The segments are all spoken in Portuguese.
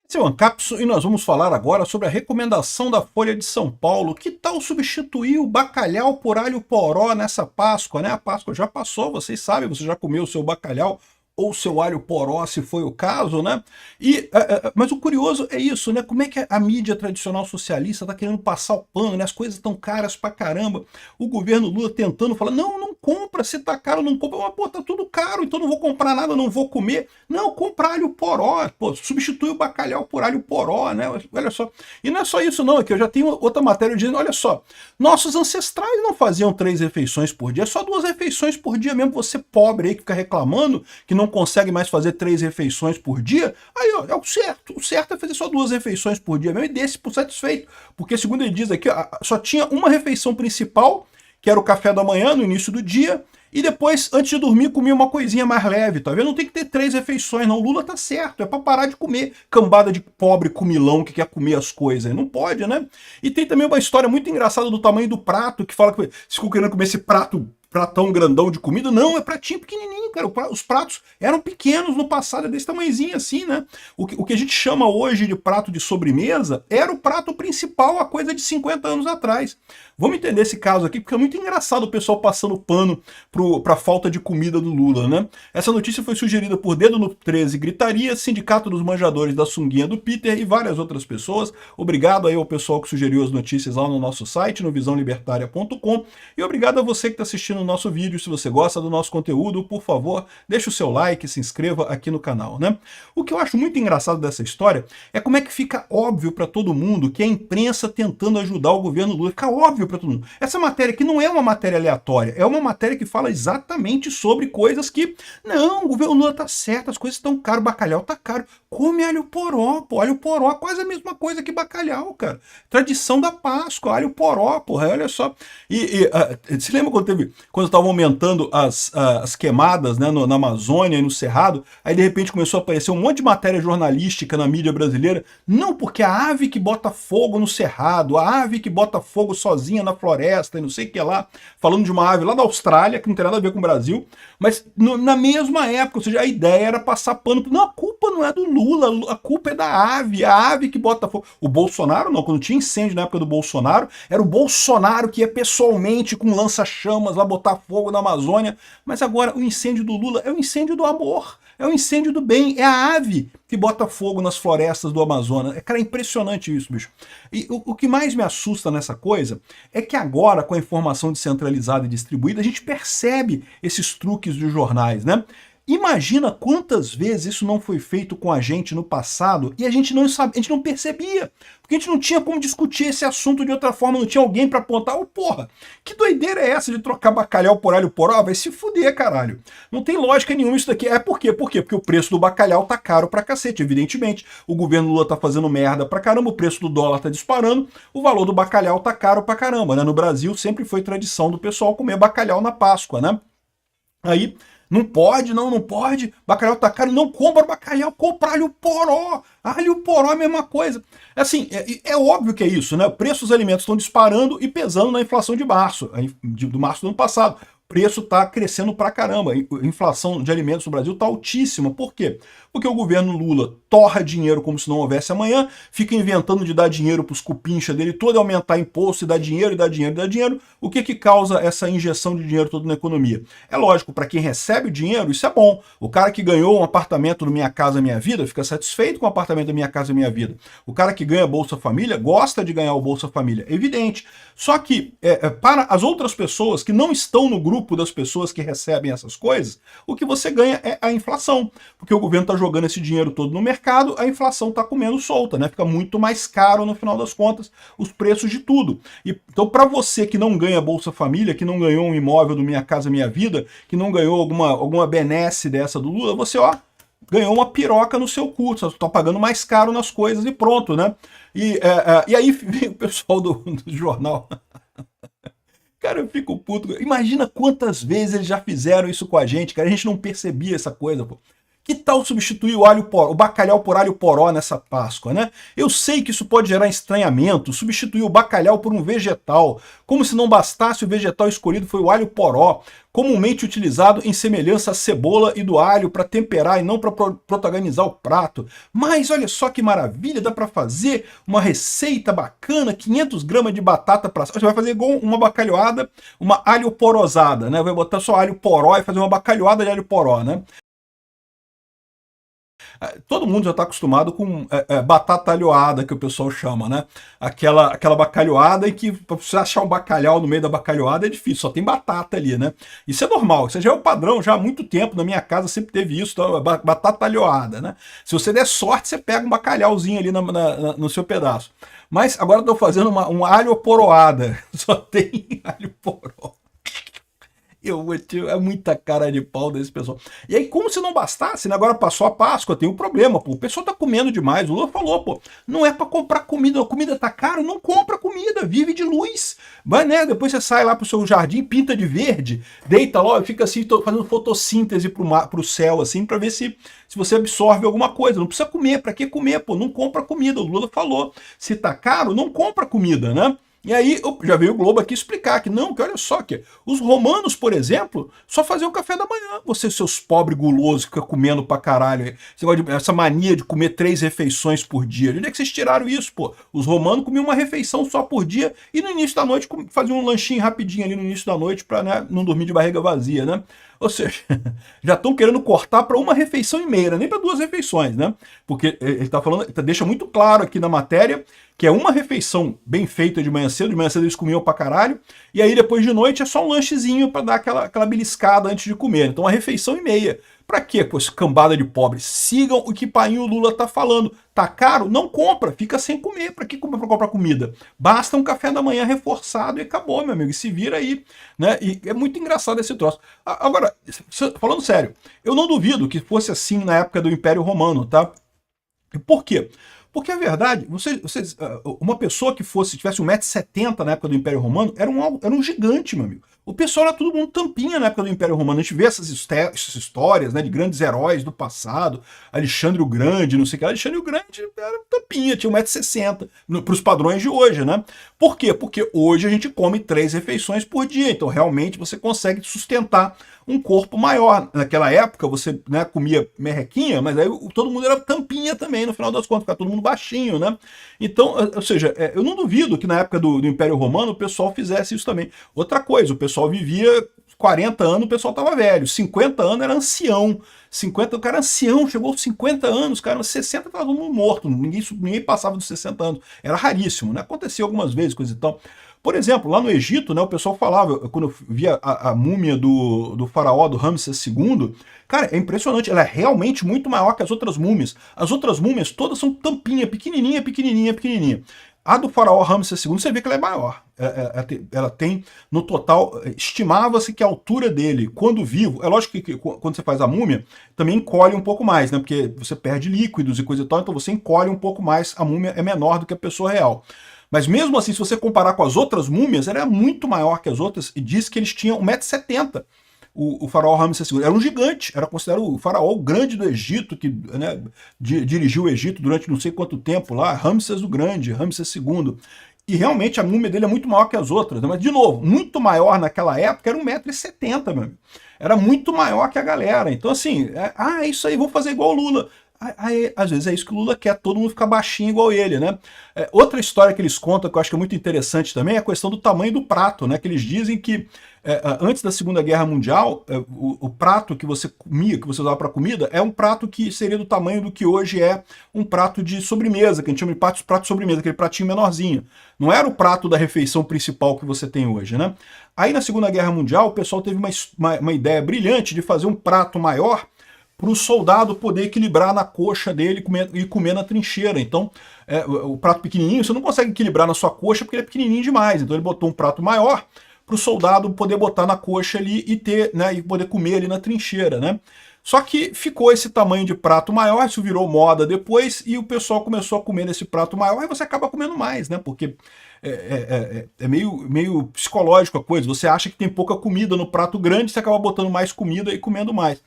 Esse é o Ancapso e nós vamos falar agora sobre a recomendação da Folha de São Paulo. Que tal substituir o bacalhau por alho poró nessa Páscoa, né? A Páscoa já passou, vocês sabem, você já comeu o seu bacalhau ou seu alho poró, se foi o caso, né? Mas o curioso é isso, né? Como é que a mídia tradicional socialista está querendo passar o pano, né? As coisas estão caras pra caramba. O governo Lula tentando falar, não, não compra, se tá caro, não compra. Mas, pô, tá tudo caro, então não vou comprar nada, não vou comer. Não, compra alho poró, pô, substitui o bacalhau por alho poró, né? Olha só. E não é só isso não, é que eu já tenho outra matéria dizendo, olha só, nossos ancestrais não faziam 3 refeições por dia, é só 2 refeições por dia mesmo, você pobre aí que fica reclamando que não consegue mais fazer 3 refeições por dia, aí ó, é o certo é fazer só 2 refeições por dia mesmo e desse por satisfeito, porque segundo ele diz aqui, só tinha uma refeição principal, que era o café da manhã no início do dia, e depois, antes de dormir, comia uma coisinha mais leve, tá vendo? Não tem que ter 3 refeições, não. O Lula tá certo, é pra parar de comer cambada de pobre comilão que quer comer as coisas. Não pode, né? E tem também uma história muito engraçada do tamanho do prato, que fala que se ficou querendo comer esse pratão grandão de comida, não, é pratinho pequenininho, cara. Os pratos eram pequenos no passado, é desse tamanhozinho assim, né? O que a gente chama hoje de prato de sobremesa era o prato principal há coisa de 50 anos atrás. Vamos entender esse caso aqui, porque é muito engraçado o pessoal passando pano para a falta de comida do Lula, né? Essa notícia foi sugerida por Dedo no 13 Gritaria, Sindicato dos Manjadores da Sunguinha do Peter e várias outras pessoas. Obrigado aí ao pessoal que sugeriu as notícias lá no nosso site, no visãolibertaria.com, e obrigado a você que está assistindo o nosso vídeo. Se você gosta do nosso conteúdo, por favor, deixe o seu like, se inscreva aqui no canal, né? O que eu acho muito engraçado dessa história é como é que fica óbvio para todo mundo que a imprensa tentando ajudar o governo Lula. Fica óbvio para todo mundo. Essa matéria aqui não é uma matéria aleatória, é uma matéria que fala exatamente sobre coisas que, não, o governo Lula tá certo, as coisas estão caras, bacalhau tá caro, come alho poró, pô, alho poró, quase a mesma coisa que bacalhau, cara. Tradição da Páscoa, alho poró, porra, olha só. Se lembra quando estavam aumentando as queimadas, né, na Amazônia e no Cerrado, aí de repente começou a aparecer um monte de matéria jornalística na mídia brasileira, não porque a ave que bota fogo no Cerrado, a ave que bota fogo sozinha na floresta e não sei o que lá, falando de uma ave lá da Austrália, que não tem nada a ver com o Brasil, mas na mesma época, ou seja, a ideia era passar pano. Não, a culpa não é do Lula, a culpa é da ave que bota fogo. O Bolsonaro não, quando tinha incêndio na época do Bolsonaro, era o Bolsonaro que ia pessoalmente com lança-chamas lá botar fogo na Amazônia, mas agora o incêndio do Lula é o incêndio do amor, é o incêndio do bem, é a ave que bota fogo nas florestas do Amazonas. Cara, é impressionante isso, bicho. E o que mais me assusta nessa coisa é que agora, com a informação descentralizada e distribuída, a gente percebe esses truques dos jornais, né? Imagina quantas vezes isso não foi feito com a gente no passado e a gente não sabe, a gente não percebia, porque a gente não tinha como discutir esse assunto de outra forma, não tinha alguém para apontar, porra, que doideira é essa de trocar bacalhau por alho poró? Vai se fuder, caralho. Não tem lógica nenhuma isso daqui. Por quê? Por quê? Porque o preço do bacalhau tá caro pra cacete, evidentemente. O governo Lula tá fazendo merda pra caramba, o preço do dólar tá disparando, o valor do bacalhau tá caro pra caramba, né? No Brasil sempre foi tradição do pessoal comer bacalhau na Páscoa, né? Aí não pode, não pode. Bacalhau tá caro, não compra bacalhau, compra alho poró. Alho poró é a mesma coisa. Assim, é óbvio que é isso, né? O preço dos alimentos estão disparando e pesando na inflação de março, do março do ano passado. O preço está crescendo pra caramba. A inflação de alimentos no Brasil está altíssima. Por quê? Porque o governo Lula torra dinheiro como se não houvesse amanhã, fica inventando de dar dinheiro para os cupincha dele todo, aumentar imposto e dar dinheiro, e dar dinheiro, e dar dinheiro. O que causa essa injeção de dinheiro toda na economia? É lógico, para quem recebe o dinheiro, isso é bom. O cara que ganhou um apartamento no Minha Casa Minha Vida fica satisfeito com o apartamento da Minha Casa Minha Vida. O cara que ganha Bolsa Família gosta de ganhar o Bolsa Família, é evidente. Só que para as outras pessoas que não estão no grupo das pessoas que recebem essas coisas, o que você ganha é a inflação, porque o governo está jogando esse dinheiro todo no mercado, a inflação está comendo solta, né? Fica muito mais caro no final das contas os preços de tudo. Então, para você que não ganha Bolsa Família, que não ganhou um imóvel do Minha Casa Minha Vida, que não ganhou alguma benesse dessa do Lula, você ganhou uma piroca no seu cu, você está pagando mais caro nas coisas e pronto, né? E aí vem o pessoal do jornal. Cara, eu fico puto. Imagina quantas vezes eles já fizeram isso com a gente, cara. A gente não percebia essa coisa, pô. Que tal substituir o bacalhau por alho poró nessa Páscoa, né? Eu sei que isso pode gerar estranhamento, substituir o bacalhau por um vegetal, como se não bastasse o vegetal escolhido foi o alho poró, comumente utilizado em semelhança à cebola e do alho para temperar e não para protagonizar o prato. Mas olha só que maravilha, dá para fazer uma receita bacana, 500 gramas de batata para... Você vai fazer igual uma bacalhoada, uma alho porosada, né? Vai botar só alho poró e fazer uma bacalhoada de alho poró, né? Todo mundo já está acostumado com batata alhoada, que o pessoal chama, né? Aquela bacalhoada em que para você achar um bacalhau no meio da bacalhoada é difícil, só tem batata ali, né? Isso é normal, isso já é o padrão, já há muito tempo, na minha casa sempre teve isso, então, batata alhoada, né? Se você der sorte, você pega um bacalhauzinho ali no seu pedaço. Mas agora estou fazendo um alho poroada, só tem alho poró. É muita cara de pau desse pessoal. E aí, como se não bastasse, né? Agora passou a Páscoa, tem um problema, pô. O pessoal tá comendo demais. O Lula falou, pô, não é para comprar comida. A comida tá cara, não compra comida, vive de luz. Vai, né? Depois você sai lá pro seu jardim, pinta de verde, deita lá, fica assim, fazendo fotossíntese pro céu, assim, para ver se você absorve alguma coisa. Não precisa comer, para que comer, pô? Não compra comida. O Lula falou. Se tá caro, não compra comida, né? E aí já veio o Globo aqui explicar que não, que olha só, que os romanos, por exemplo, só faziam café da manhã. Vocês, seus pobres gulosos, que ficam comendo pra caralho. Essa mania de comer 3 refeições por dia. De onde é que vocês tiraram isso, pô? Os romanos comiam uma refeição só por dia e no início da noite faziam um lanchinho rapidinho ali no início da noite pra, né, não dormir de barriga vazia, né? Ou seja, já estão querendo cortar para uma refeição e meia, nem para 2 refeições, né? Porque ele está falando, deixa muito claro aqui na matéria que é uma refeição bem feita de manhã cedo eles comiam pra caralho, e aí depois de noite é só um lanchezinho para dar aquela beliscada antes de comer. Então uma refeição e meia. Pra quê, pô, essa cambada de pobres? Sigam o que painho Lula tá falando. Tá caro? Não compra, fica sem comer. Pra que comprar comida? Basta um café da manhã reforçado e acabou, meu amigo. E se vira aí, né? E é muito engraçado esse troço. Agora, falando sério, eu não duvido que fosse assim na época do Império Romano, tá? Por quê? Porque a verdade, uma pessoa que tivesse 1,70 m na época do Império Romano, era um gigante, meu amigo. O pessoal era todo mundo tampinha na época do Império Romano. A gente vê essas histórias, né, de grandes heróis do passado, Alexandre o Grande, não sei o que. Alexandre o Grande era tampinha, tinha 1,60 m para os padrões de hoje, né? Por quê? Porque hoje a gente come 3 refeições por dia, então realmente você consegue sustentar um corpo maior. Naquela época você, né, comia merrequinha, mas aí todo mundo era tampinha também, no final das contas, ficava todo mundo baixinho, né? Então, ou seja, eu não duvido que na época do Império Romano o pessoal fizesse isso também. Outra coisa, o pessoal vivia 40 anos, o pessoal tava velho, 50 anos era ancião, 50, o cara ancião, chegou aos 50 anos, cara, 60 tava todo mundo morto, ninguém passava dos 60 anos, era raríssimo, né? Acontecia algumas vezes, coisa e tal. Por exemplo, lá no Egito, né, o pessoal falava, quando eu via a múmia do faraó, do Ramsés II, cara, é impressionante, ela é realmente muito maior que as outras múmias. As outras múmias todas são tampinha, pequenininha, pequenininha, pequenininha. A do faraó Ramsés II, você vê que ela é maior. Ela tem, no total, estimava-se que a altura dele, quando vivo, é lógico que quando você faz a múmia, também encolhe um pouco mais, né? Porque você perde líquidos e coisa e tal, então você encolhe um pouco mais, a múmia é menor do que a pessoa real. Mas mesmo assim, se você comparar com as outras múmias, ela é muito maior que as outras, e diz que eles tinham 1,70 m. O faraó Ramsés II era um gigante, era considerado o faraó grande do Egito, que, né, dirigiu o Egito durante não sei quanto tempo lá, Ramsés o Grande, Ramsés II. E realmente a múmia dele é muito maior que as outras, né? Mas de novo, muito maior naquela época, era 1,70 m, meu amigo. Era muito maior que a galera. Então assim, é isso aí, vou fazer igual o Lula. Aí, às vezes é isso que o Lula quer, todo mundo ficar baixinho igual ele, né? Outra história que eles contam, que eu acho que é muito interessante também, é a questão do tamanho do prato, né? Que eles dizem que antes da Segunda Guerra Mundial, o prato que você comia, que você usava para comida, é um prato que seria do tamanho do que hoje é um prato de sobremesa, que a gente chama de prato de sobremesa, aquele pratinho menorzinho. Não era o prato da refeição principal que você tem hoje, né? Aí na Segunda Guerra Mundial, o pessoal teve uma ideia brilhante de fazer um prato maior para o soldado poder equilibrar na coxa dele e comer na trincheira. Então, o prato pequenininho, você não consegue equilibrar na sua coxa porque ele é pequenininho demais. Então ele botou um prato maior para o soldado poder botar na coxa ali e ter, né, e poder comer ali na trincheira, né? Só que ficou esse tamanho de prato maior, isso virou moda depois, e o pessoal começou a comer nesse prato maior, e você acaba comendo mais, né? Porque é meio psicológico a coisa. Você acha que tem pouca comida no prato grande, você acaba botando mais comida e comendo mais.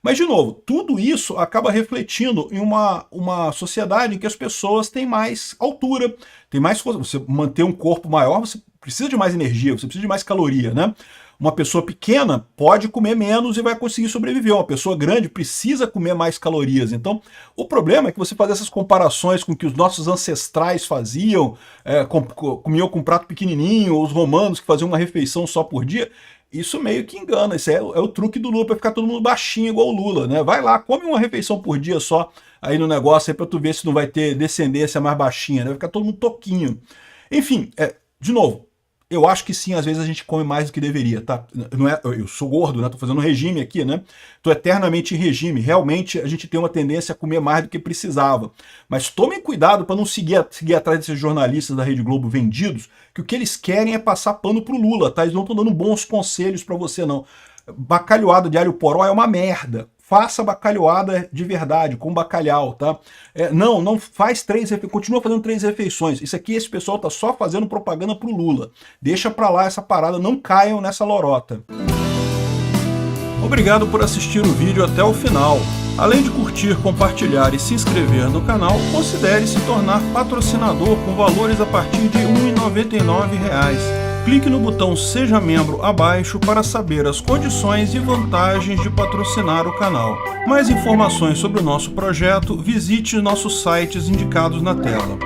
Mas, de novo, tudo isso acaba refletindo em uma sociedade em que as pessoas têm mais altura, tem mais força. Você manter um corpo maior, você precisa de mais energia, você precisa de mais caloria, né? Uma pessoa pequena pode comer menos e vai conseguir sobreviver. Uma pessoa grande precisa comer mais calorias. Então, o problema é que você faz essas comparações com o que os nossos ancestrais faziam, comiam com um prato pequenininho, ou os romanos que faziam uma refeição só por dia. Isso meio que engana, isso é o truque do Lula para ficar todo mundo baixinho igual o Lula, né? Vai lá, come uma refeição por dia só aí no negócio aí para tu ver se não vai ter descendência mais baixinha, né? Vai ficar todo mundo toquinho. Enfim, de novo, eu acho que sim, às vezes a gente come mais do que deveria, tá? Não é, eu sou gordo, né? Tô fazendo um regime aqui, né? Tô eternamente em regime. Realmente a gente tem uma tendência a comer mais do que precisava. Mas tomem cuidado para não seguir atrás desses jornalistas da Rede Globo vendidos, que o que eles querem é passar pano pro Lula, tá? Eles não estão dando bons conselhos para você, não. Bacalhoada de alho poró é uma merda. Faça bacalhoada de verdade, com bacalhau, tá? Não faz 3 refeições, continua fazendo 3 refeições. Isso aqui, esse pessoal tá só fazendo propaganda pro Lula. Deixa pra lá essa parada, não caiam nessa lorota. Obrigado por assistir o vídeo até o final. Além de curtir, compartilhar e se inscrever no canal, considere se tornar patrocinador com valores a partir de R$ 1,99. Clique no botão Seja Membro abaixo para saber as condições e vantagens de patrocinar o canal. Mais informações sobre o nosso projeto, visite nossos sites indicados na tela.